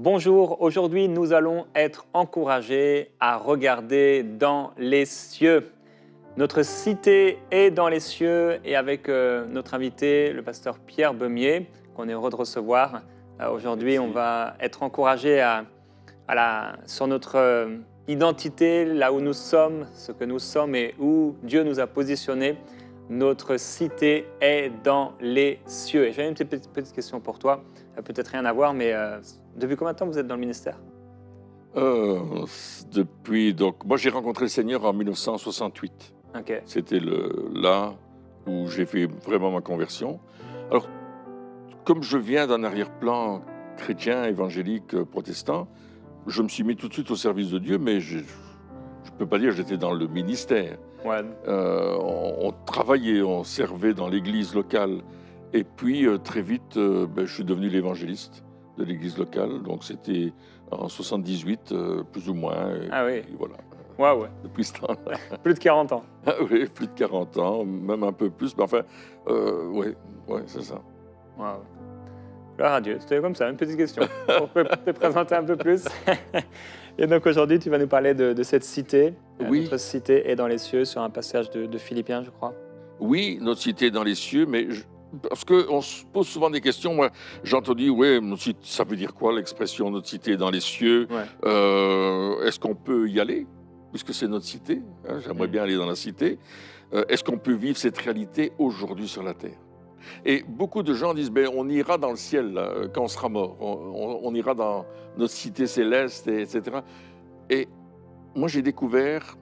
Bonjour, aujourd'hui nous allons être encouragés à regarder dans les cieux. Notre cité est dans les cieux et avec notre invité, le pasteur Pierre Beumier, qu'on est heureux de recevoir. Aujourd'hui, on va être encouragés sur notre identité, là où nous sommes, ce que nous sommes et où Dieu nous a positionnés. Notre cité est dans les cieux. Et j'ai une petite question pour toi, peut-être rien à voir, mais depuis combien de temps vous êtes dans le ministère ? Moi j'ai rencontré le Seigneur en 1968. Okay. C'était là où j'ai fait vraiment ma conversion. Alors, comme je viens d'un arrière-plan chrétien, évangélique, protestant, je me suis mis tout de suite au service de Dieu, mais je ne peux pas dire que j'étais dans le ministère. Ouais. On travaillait, on servait dans l'église locale. Et puis, très vite, je suis devenu l'évangéliste de l'église locale. Donc, c'était en 78, plus ou moins. Ah oui. Et voilà. Wow. Depuis ce temps-là. Plus de 40 ans. Ah oui, plus de 40 ans, même un peu plus. Mais enfin, oui, c'est ça. Wow. Gloire à Dieu. C'était comme ça, une petite question pour te présenter un peu plus. Et donc aujourd'hui, tu vas nous parler de cette cité. Oui. Notre cité est dans les cieux, sur un passage de Philippiens, je crois. Oui, notre cité est dans les cieux, mais parce qu'on se pose souvent des questions. Moi, j'ai entendu, oui, ça veut dire quoi l'expression notre cité est dans les cieux? Ouais. Est-ce qu'on peut y aller, puisque c'est notre cité, hein, j'aimerais bien aller dans la cité. Est-ce qu'on peut vivre cette réalité aujourd'hui sur la terre? Et beaucoup de gens disent, on ira dans le ciel là, quand on sera mort, on ira dans notre cité céleste, etc. Et moi, j'ai découvert,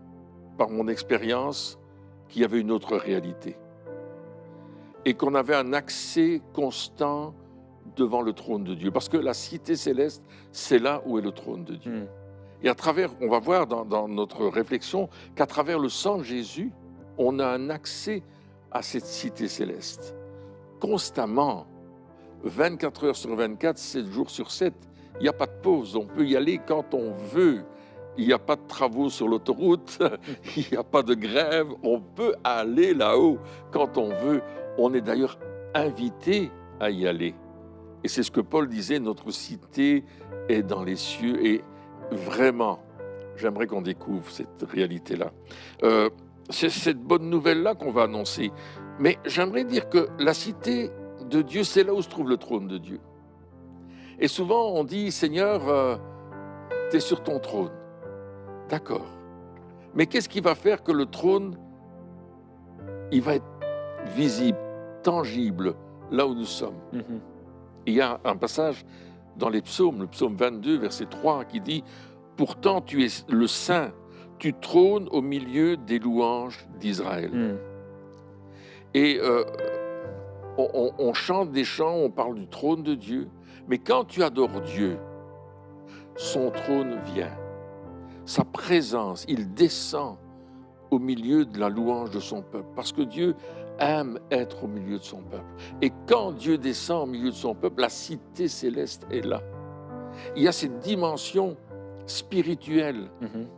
par mon expérience, qu'il y avait une autre réalité. Et qu'on avait un accès constant devant le trône de Dieu. Parce que la cité céleste, c'est là où est le trône de Dieu. Et à travers, on va voir dans notre réflexion, qu'à travers le sang de Jésus, on a un accès à cette cité céleste. Constamment, 24 heures sur 24, 7 jours sur 7. Il n'y a pas de pause, on peut y aller quand on veut. Il n'y a pas de travaux sur l'autoroute, il n'y a pas de grève, on peut aller là-haut quand on veut. On est d'ailleurs invité à y aller. Et c'est ce que Paul disait, notre cité est dans les cieux. Et vraiment, j'aimerais qu'on découvre cette réalité-là. C'est cette bonne nouvelle-là qu'on va annoncer. Mais j'aimerais dire que la cité de Dieu, c'est là où se trouve le trône de Dieu. Et souvent, on dit, Seigneur, tu es sur ton trône. D'accord. Mais qu'est-ce qui va faire que le trône, il va être visible, tangible, là où nous sommes? Il y a un passage dans les psaumes, le psaume 22, verset 3, qui dit « Pourtant tu es le Saint, tu trônes au milieu des louanges d'Israël. » Et on chante des chants, on parle du trône de Dieu, mais quand tu adores Dieu, son trône vient. Sa présence, il descend au milieu de la louange de son peuple, parce que Dieu aime être au milieu de son peuple. Et quand Dieu descend au milieu de son peuple, la cité céleste est là. Il y a cette dimension spirituelle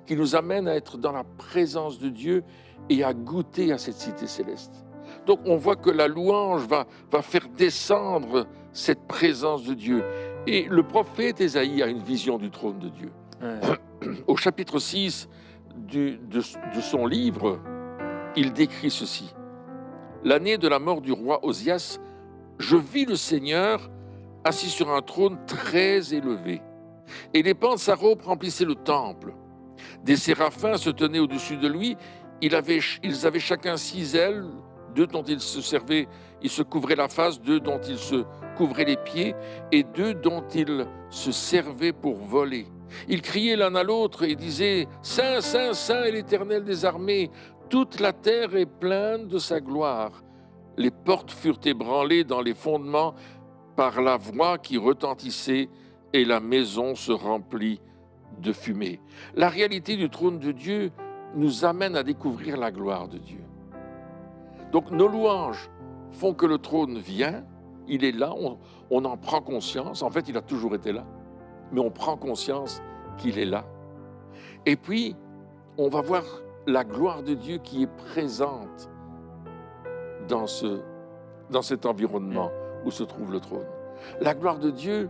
qui nous amène à être dans la présence de Dieu et à goûter à cette cité céleste. Donc on voit que la louange va faire descendre cette présence de Dieu. Et le prophète Ésaïe a une vision du trône de Dieu. Ouais. Au chapitre 6 de son livre, il décrit ceci. « L'année de la mort du roi Osias, je vis le Seigneur assis sur un trône très élevé, et les pans de sa robe remplissaient le temple. Des séraphins se tenaient au-dessus de lui, ils avaient chacun 6 ailes, 2 dont ils se servaient, ils se couvraient la face, 2 dont ils se couvraient les pieds, et 2 dont ils se servaient pour voler. Ils criaient l'un à l'autre et disaient « Saint, Saint, Saint est l'Éternel des armées, toute la terre est pleine de sa gloire. » Les portes furent ébranlées dans les fondements par la voix qui retentissait et la maison se remplit de fumée. La réalité du trône de Dieu nous amène à découvrir la gloire de Dieu. Donc nos louanges font que le trône vient, il est là, on en prend conscience. En fait, il a toujours été là, mais on prend conscience qu'il est là. Et puis, on va voir la gloire de Dieu qui est présente dans cet environnement où se trouve le trône. La gloire de Dieu,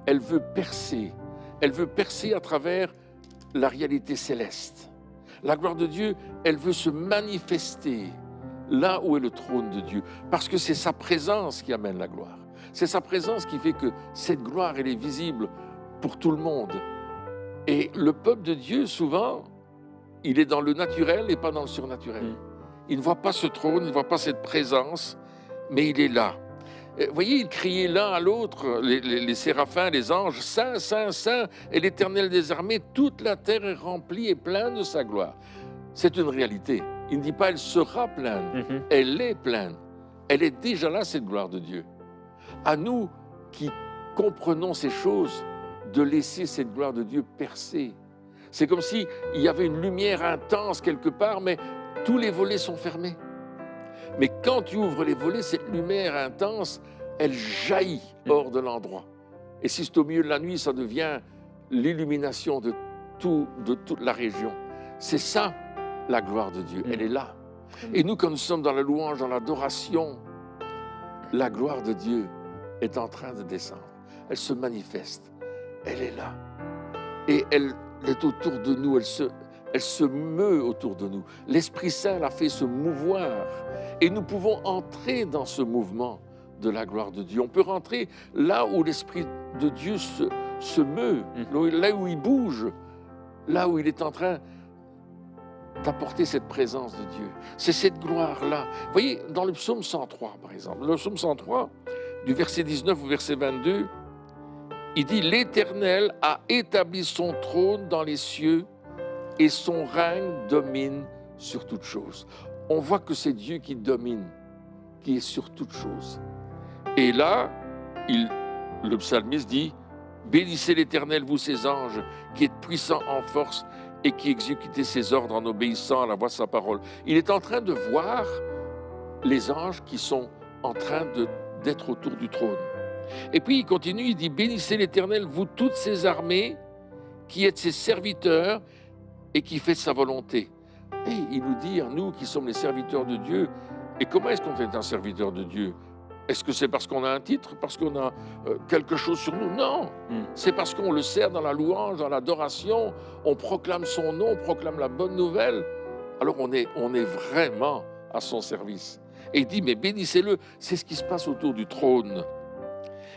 elle veut percer, elle veut percer à travers la réalité céleste. La gloire de Dieu, elle veut se manifester là où est le trône de Dieu, parce que c'est sa présence qui amène la gloire. C'est sa présence qui fait que cette gloire, elle est visible pour tout le monde. Et le peuple de Dieu, souvent, il est dans le naturel et pas dans le surnaturel. Il ne voit pas ce trône, il ne voit pas cette présence, mais il est là. Vous voyez, ils criaient l'un à l'autre, les séraphins, les anges, « Saint, Saint, Saint, et l'Éternel des armées, toute la terre est remplie et pleine de sa gloire. » C'est une réalité. Il ne dit pas « elle sera pleine », elle est pleine. Elle est déjà là, cette gloire de Dieu. À nous qui comprenons ces choses, de laisser cette gloire de Dieu percer. C'est comme s'il y avait une lumière intense quelque part, mais tous les volets sont fermés. Mais quand tu ouvres les volets, cette lumière intense, elle jaillit hors de l'endroit. Et si c'est au milieu de la nuit, ça devient l'illumination de toute la région. C'est ça, la gloire de Dieu. Elle est là. Et nous, quand nous sommes dans la louange, dans l'adoration, la gloire de Dieu est en train de descendre. Elle se manifeste. Elle est là. Et elle est autour de nous. Elle se meut autour de nous. L'Esprit Saint l'a fait se mouvoir. Et nous pouvons entrer dans ce mouvement de la gloire de Dieu. On peut rentrer là où l'Esprit de Dieu se meut, là où il bouge, là où il est en train d'apporter cette présence de Dieu. C'est cette gloire-là. Vous voyez, dans le psaume 103, par exemple, le psaume 103, du verset 19 au verset 22, il dit « L'Éternel a établi son trône dans les cieux et son règne domine sur toutes choses. » On voit que c'est Dieu qui domine, qui est sur toutes choses. Et là, le psalmiste dit « Bénissez l'Éternel, vous ses anges, qui êtes puissants en force et qui exécutez ses ordres en obéissant à la voix de sa parole. » Il est en train de voir les anges qui sont en train d'être autour du trône. Et puis il continue, il dit « Bénissez l'Éternel, vous toutes ses armées, qui êtes ses serviteurs et qui faites sa volonté. » Et il nous dit, nous qui sommes les serviteurs de Dieu, et comment est-ce qu'on est un serviteur de Dieu? Est-ce que c'est parce qu'on a un titre, parce qu'on a quelque chose sur nous? Non, c'est parce qu'on le sert dans la louange, dans l'adoration, on proclame son nom, on proclame la bonne nouvelle. Alors on est vraiment à son service. Et il dit, mais bénissez-le, c'est ce qui se passe autour du trône.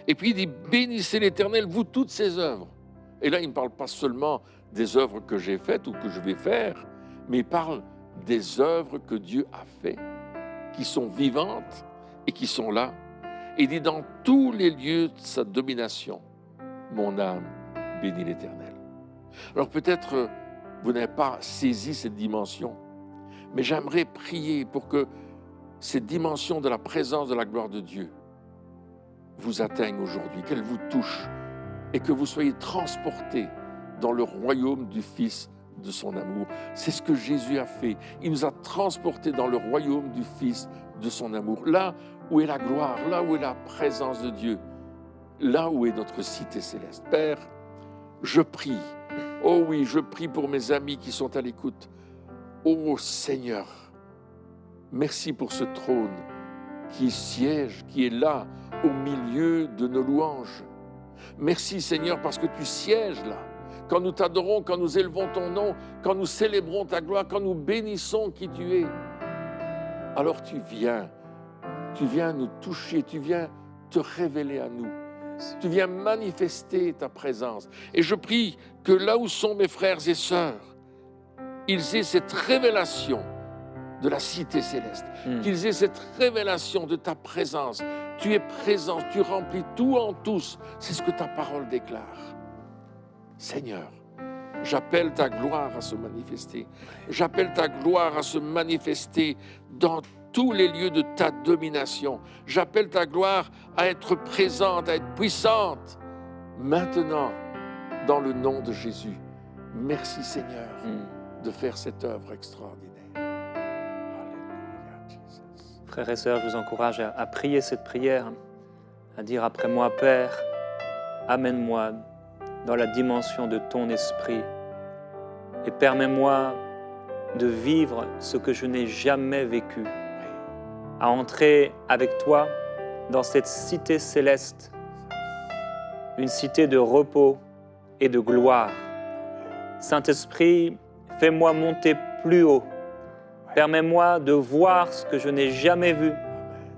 Et puis il dit, bénissez l'Éternel, vous toutes ses œuvres. Et là, il ne parle pas seulement des œuvres que j'ai faites ou que je vais faire, mais il parle des œuvres que Dieu a faites, qui sont vivantes et qui sont là. Et il dit, dans tous les lieux de sa domination, mon âme bénit l'Éternel. Alors peut-être vous n'avez pas saisi cette dimension, mais j'aimerais prier pour que cette dimension de la présence de la gloire de Dieu vous atteigne aujourd'hui, qu'elle vous touche et que vous soyez transportés dans le royaume du Fils de son amour. C'est ce que Jésus a fait. Il nous a transportés dans le royaume du Fils de son amour. Là où est la gloire, là où est la présence de Dieu, là où est notre cité céleste. Père, je prie, oh oui, je prie pour mes amis qui sont à l'écoute. Oh Seigneur, merci pour ce trône qui siège, qui est là, au milieu de nos louanges. Merci Seigneur parce que tu sièges là. Quand nous t'adorons, quand nous élevons ton nom, quand nous célébrons ta gloire, quand nous bénissons qui tu es, alors tu viens nous toucher, tu viens te révéler à nous, tu viens manifester ta présence. Et je prie que là où sont mes frères et sœurs, ils aient cette révélation de la cité céleste, qu'ils aient cette révélation de ta présence. Tu es présent, tu remplis tout en tous, c'est ce que ta parole déclare. Seigneur, j'appelle ta gloire à se manifester. J'appelle ta gloire à se manifester dans tous les lieux de ta domination. J'appelle ta gloire à être présente, à être puissante. Maintenant, dans le nom de Jésus, merci Seigneur de faire cette œuvre extraordinaire. Alléluia, Jesus. Frères et sœurs, je vous encourage à prier cette prière, à dire après moi, Père, amène-moi dans la dimension de ton esprit et permets-moi de vivre ce que je n'ai jamais vécu, à entrer avec toi dans cette cité céleste, une cité de repos, et de gloire. Saint-Esprit, fais-moi monter plus haut. Permets-moi de voir ce que je n'ai jamais vu,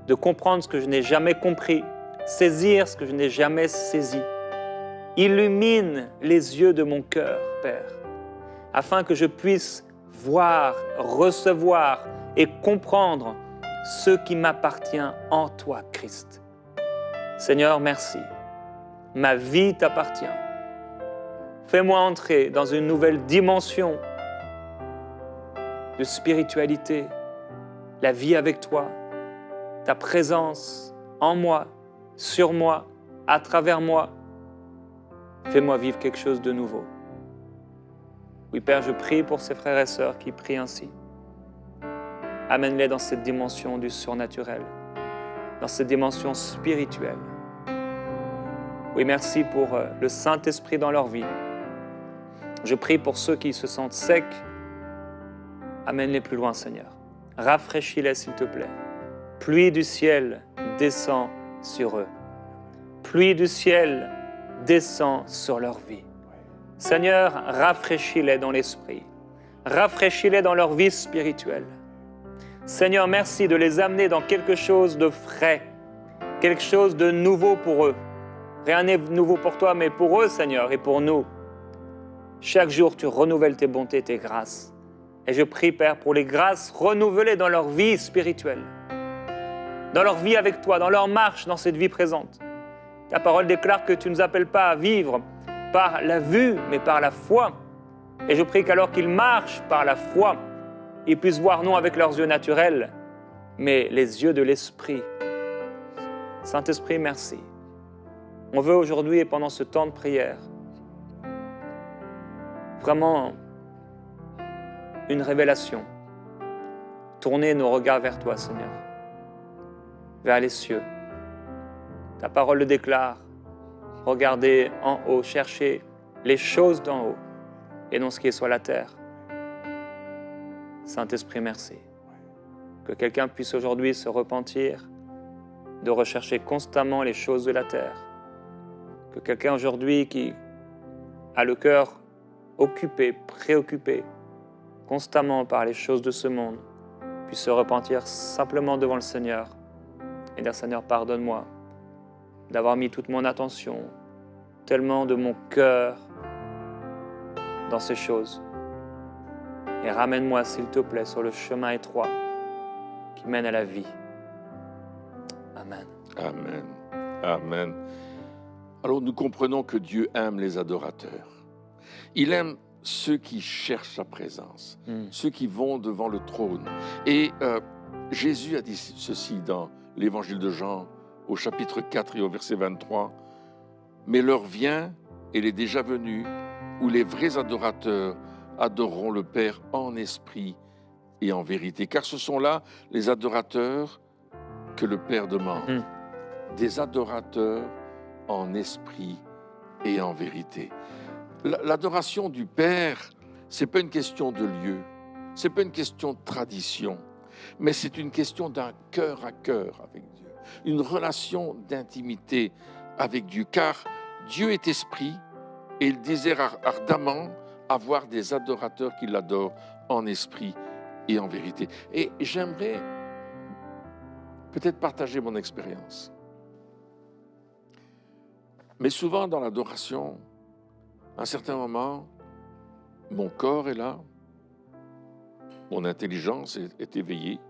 de comprendre ce que je n'ai jamais compris, saisir ce que je n'ai jamais saisi. Illumine les yeux de mon cœur, Père, afin que je puisse voir, recevoir et comprendre ce qui m'appartient en toi, Christ. Seigneur, merci. Ma vie t'appartient. Fais-moi entrer dans une nouvelle dimension de spiritualité, la vie avec toi, ta présence en moi, sur moi, à travers moi. Fais-moi vivre quelque chose de nouveau. Oui, Père, je prie pour ces frères et sœurs qui prient ainsi. Amène-les dans cette dimension du surnaturel, dans cette dimension spirituelle. Oui, merci pour le Saint-Esprit dans leur vie. Je prie pour ceux qui se sentent secs. Amène-les plus loin, Seigneur. Rafraîchis-les, s'il te plaît. Pluie du ciel descend sur eux. Pluie du ciel descend sur leur vie. Seigneur, rafraîchis-les dans l'esprit. Rafraîchis-les dans leur vie spirituelle. Seigneur, merci de les amener dans quelque chose de frais, quelque chose de nouveau pour eux. Rien n'est nouveau pour toi, mais pour eux, Seigneur, et pour nous. Chaque jour, tu renouvelles tes bontés, tes grâces. Et je prie, Père, pour les grâces renouvelées dans leur vie spirituelle, dans leur vie avec toi, dans leur marche, dans cette vie présente. Ta parole déclare que tu ne nous appelles pas à vivre par la vue, mais par la foi. Et je prie qu'alors qu'ils marchent par la foi, ils puissent voir non avec leurs yeux naturels, mais les yeux de l'Esprit. Saint-Esprit, merci. On veut aujourd'hui et pendant ce temps de prière, vraiment une révélation. Tourner nos regards vers toi, Seigneur, vers les cieux. Ta parole le déclare. Regardez en haut, cherchez les choses d'en haut et non ce qui est sur la terre. Saint-Esprit, merci. Que quelqu'un puisse aujourd'hui se repentir de rechercher constamment les choses de la terre. Que quelqu'un aujourd'hui qui a le cœur occupé, préoccupé constamment par les choses de ce monde puisse se repentir simplement devant le Seigneur et dire, Seigneur, pardonne-moi d'avoir mis toute mon attention, tellement de mon cœur dans ces choses. Et ramène-moi, s'il te plaît, sur le chemin étroit qui mène à la vie. Amen. Amen. Amen. Alors nous comprenons que Dieu aime les adorateurs. Il aime ceux qui cherchent sa présence, ceux qui vont devant le trône. Et Jésus a dit ceci dans l'évangile de Jean, au chapitre 4 et au verset 23. « Mais l'heure vient, elle est déjà venue, où les vrais adorateurs adoreront le Père en esprit et en vérité. Car ce sont là les adorateurs que le Père demande. Des adorateurs en esprit et en vérité. » L'adoration du Père, ce n'est pas une question de lieu, ce n'est pas une question de tradition, mais c'est une question d'un cœur à cœur avec Dieu, une relation d'intimité avec Dieu, car Dieu est esprit et il désire ardemment avoir des adorateurs qui l'adorent en esprit et en vérité. Et j'aimerais peut-être partager mon expérience. Mais souvent dans l'adoration, à un certain moment, mon corps est là, mon intelligence est éveillée,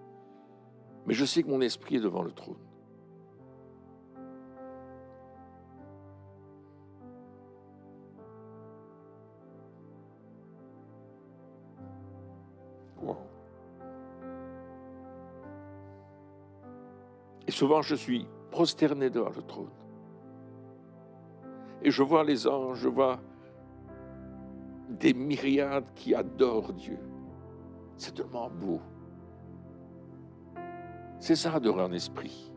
mais je sais que mon esprit est devant le trône. Wow. Et souvent, je suis prosterné devant le trône. Et je vois les anges, je vois des myriades qui adorent Dieu. C'est tellement beau. C'est ça, adorer en esprit.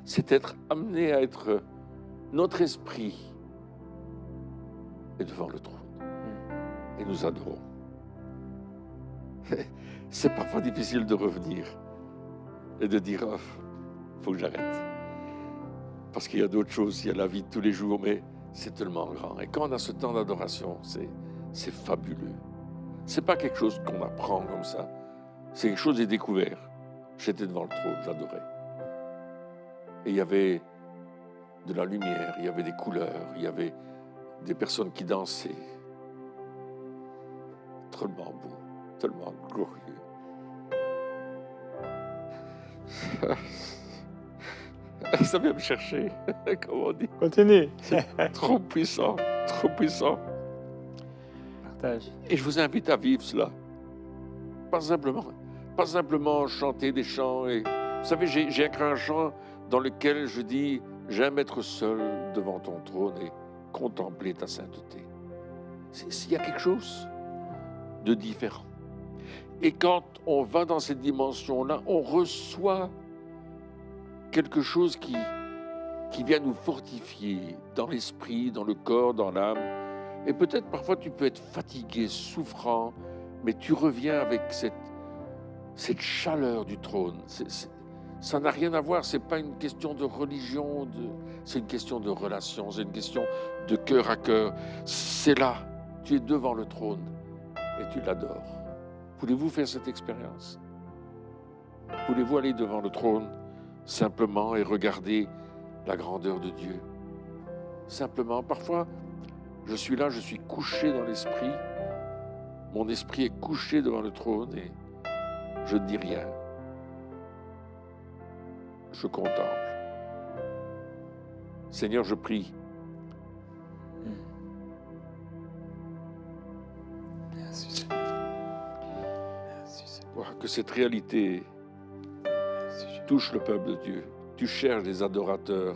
C'est être amené à être notre esprit est devant le trône. Et nous adorons. C'est parfois difficile de revenir et de dire, oh, faut que j'arrête. Parce qu'il y a d'autres choses, il y a la vie de tous les jours, mais c'est tellement grand. Et quand on a ce temps d'adoration, c'est fabuleux. C'est pas quelque chose qu'on apprend comme ça. C'est quelque chose de découvert. J'étais devant le trône, j'adorais. Et il y avait de la lumière, il y avait des couleurs, il y avait des personnes qui dansaient. Tellement beau, tellement glorieux. Ça vient me chercher, comme on dit. Continue. Trop puissant, trop puissant. Partage. Et je vous invite à vivre cela. Pas simplement chanter des chants. Et, vous savez, j'ai écrit un chant dans lequel je dis « J'aime être seul devant ton trône et contempler ta sainteté ». Il y a quelque chose de différent. Et quand on va dans cette dimension-là, on reçoit quelque chose qui vient nous fortifier dans l'esprit, dans le corps, dans l'âme. Et peut-être parfois tu peux être fatigué, souffrant, mais tu reviens avec cette chaleur du trône. Ça n'a rien à voir, ce n'est pas une question de religion, c'est une question de relation, c'est une question de cœur à cœur. C'est là, tu es devant le trône et tu l'adores. Voulez-vous faire cette expérience? Voulez-vous aller devant le trône simplement et regarder la grandeur de Dieu? Simplement, parfois, je suis là, je suis couché dans l'esprit, mon esprit est couché devant le trône et je ne dis rien. Je contemple. Seigneur, je prie. Merci, Seigneur. Merci, Seigneur. Que cette réalité touche le peuple de Dieu. Tu cherches des adorateurs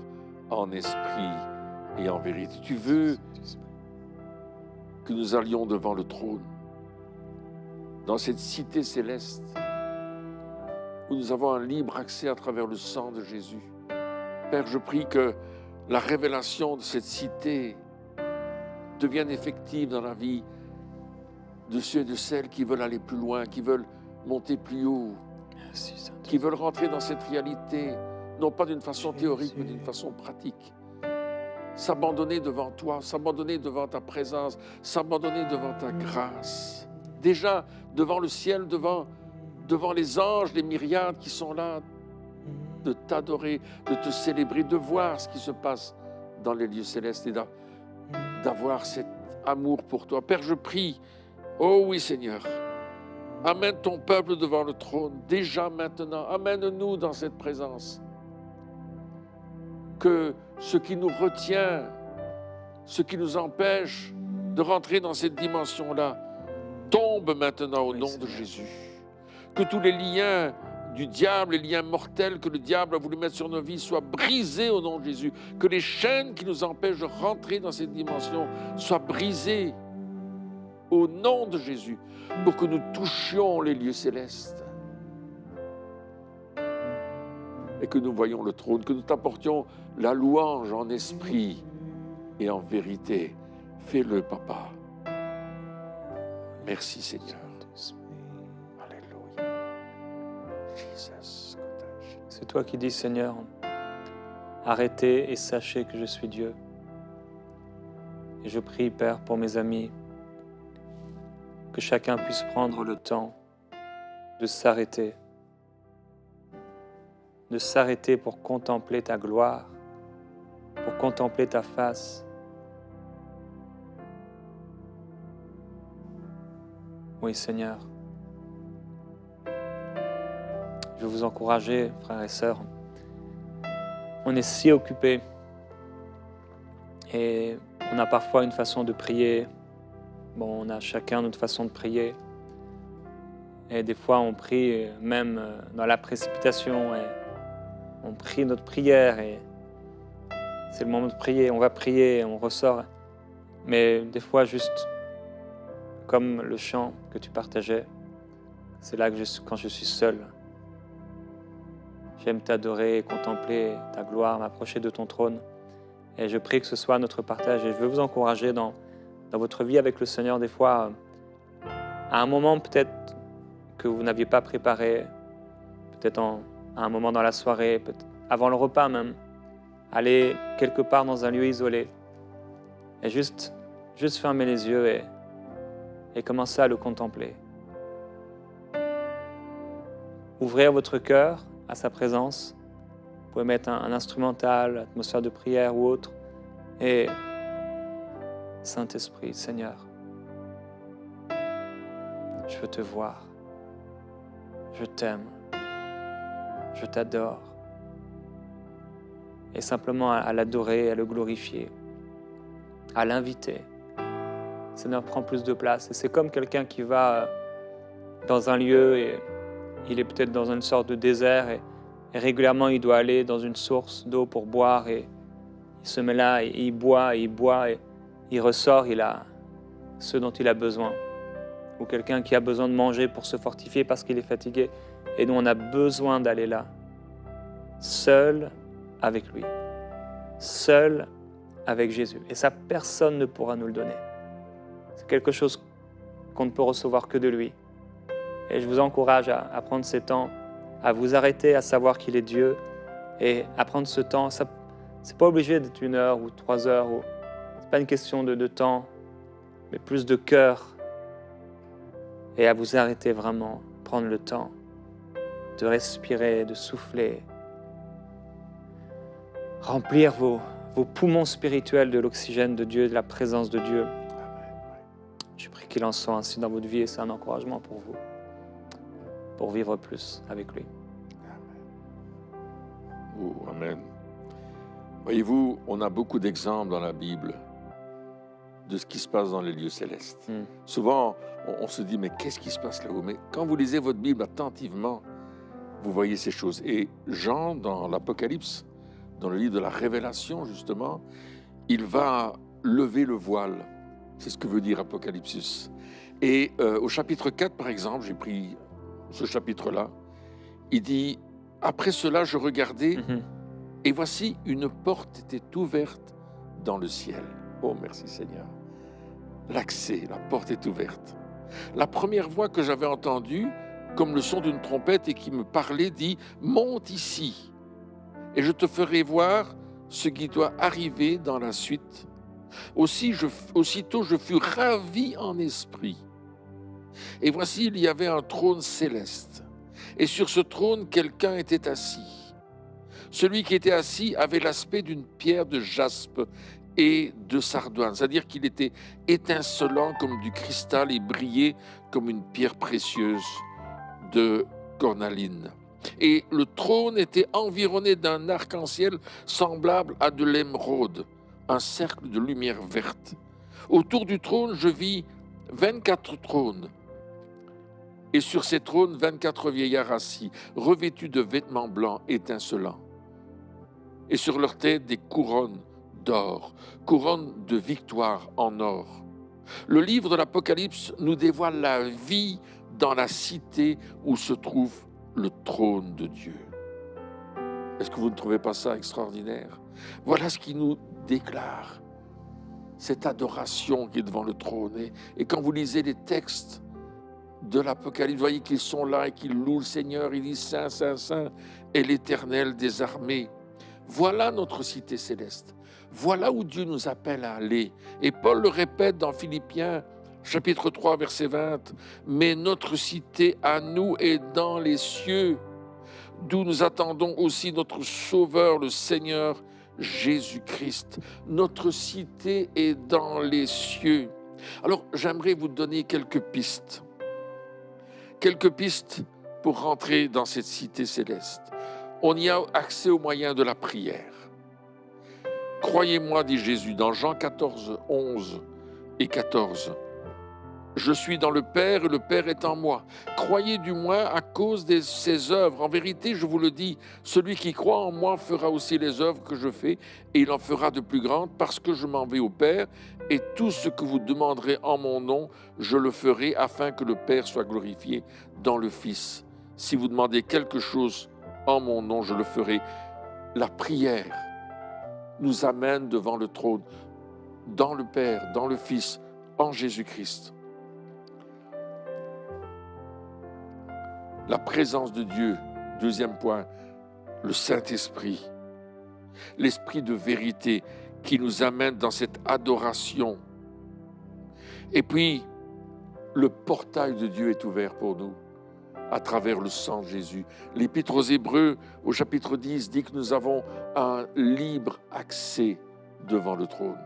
en esprit et en vérité. Tu veux que nous allions devant le trône, dans cette cité céleste, où nous avons un libre accès à travers le sang de Jésus. Père, je prie que la révélation de cette cité devienne effective dans la vie de ceux et de celles qui veulent aller plus loin, qui veulent monter plus haut, qui veulent rentrer dans cette réalité, non pas d'une façon théorique, mais d'une façon pratique. S'abandonner devant toi, s'abandonner devant ta présence, s'abandonner devant ta grâce. Déjà, devant le ciel, devant les anges, les myriades qui sont là, de t'adorer, de te célébrer, de voir ce qui se passe dans les lieux célestes et d'avoir cet amour pour toi. Père, je prie, oh oui Seigneur, amène ton peuple devant le trône, déjà maintenant, amène-nous dans cette présence. Que ce qui nous retient, ce qui nous empêche de rentrer dans cette dimension-là, tombe maintenant au nom de Jésus. Que tous les liens du diable, les liens mortels que le diable a voulu mettre sur nos vies soient brisés au nom de Jésus. Que les chaînes qui nous empêchent de rentrer dans cette dimension soient brisées au nom de Jésus, pour que nous touchions les lieux célestes. Et que nous voyions le trône, que nous t'apportions la louange en esprit et en vérité. Fais-le, Papa. Merci, Seigneur. Alléluia. Jesus. C'est toi qui dis, Seigneur, arrêtez et sachez que je suis Dieu. Et je prie, Père, pour mes amis, que chacun puisse prendre le temps de s'arrêter pour contempler ta gloire, pour contempler ta face. Oui, Seigneur. Je veux vous encourager, frères et sœurs. On est si occupés et on a parfois une façon de prier. Bon, on a chacun notre façon de prier. Et des fois, on prie même dans la précipitation. Et on prie notre prière et c'est le moment de prier. On va prier, on ressort. Mais des fois, juste comme le chant que tu partageais, c'est là que quand je suis seul, j'aime t'adorer, contempler ta gloire, m'approcher de ton trône. Et je prie que ce soit notre partage. Et je veux vous encourager dans votre vie avec le Seigneur, des fois, à un moment peut-être que vous n'aviez pas préparé, peut-être à un moment dans la soirée, peut-être avant le repas même, aller quelque part dans un lieu isolé Et juste fermer les yeux et commencer à le contempler. Ouvrir votre cœur à sa présence. Vous pouvez mettre un instrumental, atmosphère de prière ou autre. Et Saint-Esprit, Seigneur, je veux te voir. Je t'aime. Je t'adore. Et simplement à l'adorer, à le glorifier, à l'inviter. Seigneur, prends plus de place. Et c'est comme quelqu'un qui va dans un lieu et il est peut-être dans une sorte de désert et régulièrement il doit aller dans une source d'eau pour boire et il se met là et il boit et il ressort, il a ce dont il a besoin. Ou quelqu'un qui a besoin de manger pour se fortifier parce qu'il est fatigué. Et nous, on a besoin d'aller là, seul avec lui, seul avec Jésus. Et ça, personne ne pourra nous le donner. C'est quelque chose qu'on ne peut recevoir que de lui. Et je vous encourage à prendre ces temps, à vous arrêter, à savoir qu'il est Dieu, et à prendre ce temps. Ça, c'est pas obligé d'être 1 heure ou 3 heures. C'est pas une question de temps, mais plus de cœur. Et à vous arrêter vraiment, prendre le temps de respirer, de souffler, remplir vos poumons spirituels de l'oxygène de Dieu, de la présence de Dieu. Je prie qu'il en soit ainsi dans votre vie et c'est un encouragement pour vous, pour vivre plus avec lui. Oh, amen. Voyez-vous, on a beaucoup d'exemples dans la Bible de ce qui se passe dans les lieux célestes. Souvent, on se dit, mais qu'est-ce qui se passe là-haut? Mais quand vous lisez votre Bible attentivement, vous voyez ces choses. Et Jean, dans l'Apocalypse, dans le livre de la Révélation, justement, il va lever le voile. C'est ce que veut dire Apocalypse. Et au chapitre 4, par exemple, j'ai pris ce chapitre-là, il dit, après cela, je regardais, et voici, une porte était ouverte dans le ciel. Oh, merci Seigneur. L'accès, la porte est ouverte. La première voix que j'avais entendue, comme le son d'une trompette et qui me parlait, dit « Monte ici, et je te ferai voir ce qui doit arriver dans la suite. » Aussitôt je fus ravi en esprit. Et voici, il y avait un trône céleste. Et sur ce trône, quelqu'un était assis. Celui qui était assis avait l'aspect d'une pierre de jaspe et de sardoine, c'est-à-dire qu'il était étincelant comme du cristal et brillait comme une pierre précieuse de cornaline. Et le trône était environné d'un arc-en-ciel semblable à de l'émeraude, un cercle de lumière verte. Autour du trône, je vis 24 trônes. Et sur ces trônes, 24 vieillards assis, revêtus de vêtements blancs étincelants. Et sur leur tête, des couronnes d'or, couronnes de victoire en or. Le livre de l'Apocalypse nous dévoile la vie dans la cité où se trouve le trône de Dieu. Est-ce que vous ne trouvez pas ça extraordinaire? Voilà ce qui nous déclare cette adoration qui est devant le trône. Et quand vous lisez les textes de l'Apocalypse, vous voyez qu'ils sont là et qu'ils louent le Seigneur. Il dit Saint, Saint, Saint est l'Éternel des armées. Voilà notre cité céleste. Voilà où Dieu nous appelle à aller. Et Paul le répète dans Philippiens, chapitre 3, verset 20. « Mais notre cité à nous est dans les cieux, d'où nous attendons aussi notre Sauveur, le Seigneur Jésus-Christ. » Notre cité est dans les cieux. Alors, j'aimerais vous donner quelques pistes. Quelques pistes pour rentrer dans cette cité céleste. On y a accès au moyen de la prière. Croyez-moi, dit Jésus, dans Jean 14, 11 et 14. Je suis dans le Père et le Père est en moi. Croyez du moins à cause de ses œuvres. En vérité, je vous le dis, celui qui croit en moi fera aussi les œuvres que je fais et il en fera de plus grandes parce que je m'en vais au Père et tout ce que vous demanderez en mon nom, je le ferai afin que le Père soit glorifié dans le Fils. Si vous demandez quelque chose en mon nom, je le ferai. La prière nous amène devant le trône, dans le Père, dans le Fils, en Jésus-Christ. La présence de Dieu, deuxième point, le Saint-Esprit, l'Esprit de vérité qui nous amène dans cette adoration. Et puis, le portail de Dieu est ouvert pour nous à travers le sang de Jésus. L'Épître aux Hébreux, au chapitre 10, dit que nous avons un libre accès devant le trône.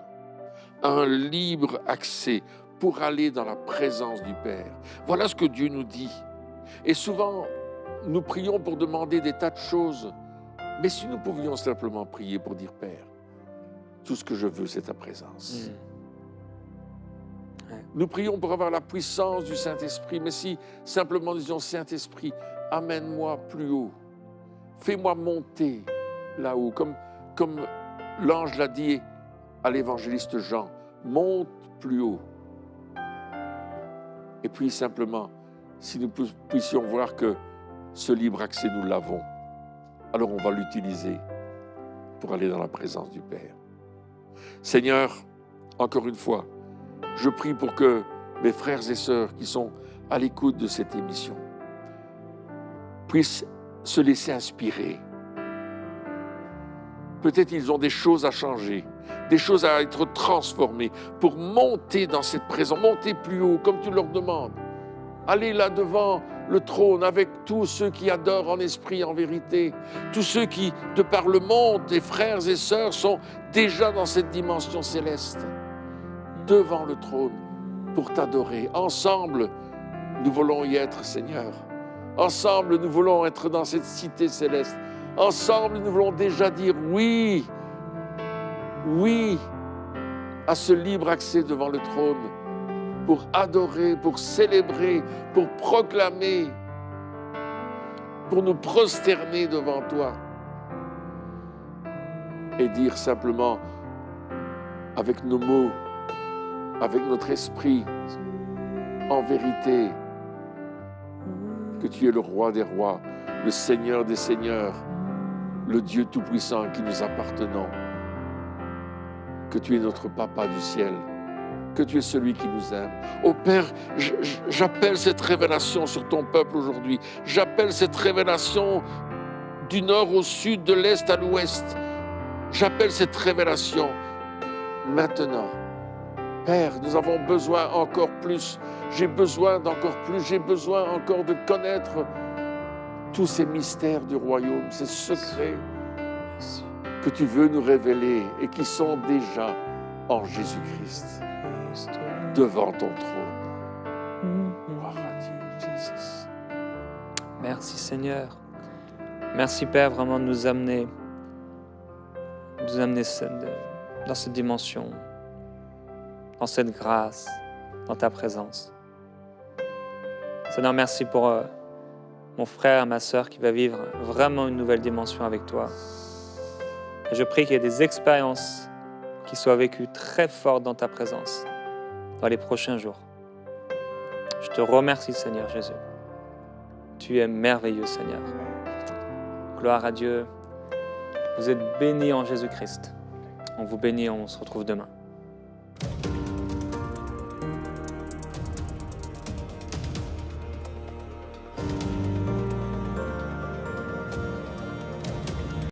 Un libre accès pour aller dans la présence du Père. Voilà ce que Dieu nous dit. Et souvent, nous prions pour demander des tas de choses. Mais si nous pouvions simplement prier pour dire, Père, tout ce que je veux, c'est ta présence. Nous prions pour avoir la puissance du Saint-Esprit, mais si simplement nous disons, Saint-Esprit, amène-moi plus haut, fais-moi monter là-haut, comme l'ange l'a dit à l'évangéliste Jean, monte plus haut. Et puis simplement, si nous puissions voir que ce libre accès, nous l'avons, alors on va l'utiliser pour aller dans la présence du Père. Seigneur, encore une fois, je prie pour que mes frères et sœurs qui sont à l'écoute de cette émission puissent se laisser inspirer. Peut-être ils ont des choses à changer, des choses à être transformées pour monter dans cette présence, monter plus haut comme tu leur demandes. Aller là devant le trône avec tous ceux qui adorent en esprit, en vérité, tous ceux qui, de par le monde, des frères et sœurs, sont déjà dans cette dimension céleste, devant le trône, pour t'adorer. Ensemble, nous voulons y être, Seigneur. Ensemble, nous voulons être dans cette cité céleste. Ensemble, nous voulons déjà dire oui, oui, à ce libre accès devant le trône, pour adorer, pour célébrer, pour proclamer, pour nous prosterner devant toi et dire simplement avec nos mots, avec notre esprit, en vérité, que tu es le roi des rois, le Seigneur des seigneurs, le Dieu tout-puissant à qui nous appartenons, que tu es notre Papa du ciel, que tu es celui qui nous aime. Ô Père, j'appelle cette révélation sur ton peuple aujourd'hui. J'appelle cette révélation du nord au sud, de l'est à l'ouest. J'appelle cette révélation maintenant. Père, nous avons besoin encore plus. J'ai besoin d'encore plus. J'ai besoin encore de connaître tous ces mystères du royaume, ces secrets que tu veux nous révéler et qui sont déjà en Jésus-Christ, devant ton trône. Gloire à Dieu, Jésus. Merci Seigneur. Merci Père vraiment de nous amener dans cette dimension, dans cette grâce, dans ta présence. Seigneur, merci pour mon frère et ma sœur qui va vivre vraiment une nouvelle dimension avec toi. Et je prie qu'il y ait des expériences qui soient vécues très fortes dans ta présence dans les prochains jours. Je te remercie Seigneur Jésus. Tu es merveilleux Seigneur. Gloire à Dieu. Vous êtes bénis en Jésus-Christ. On vous bénit, on se retrouve demain.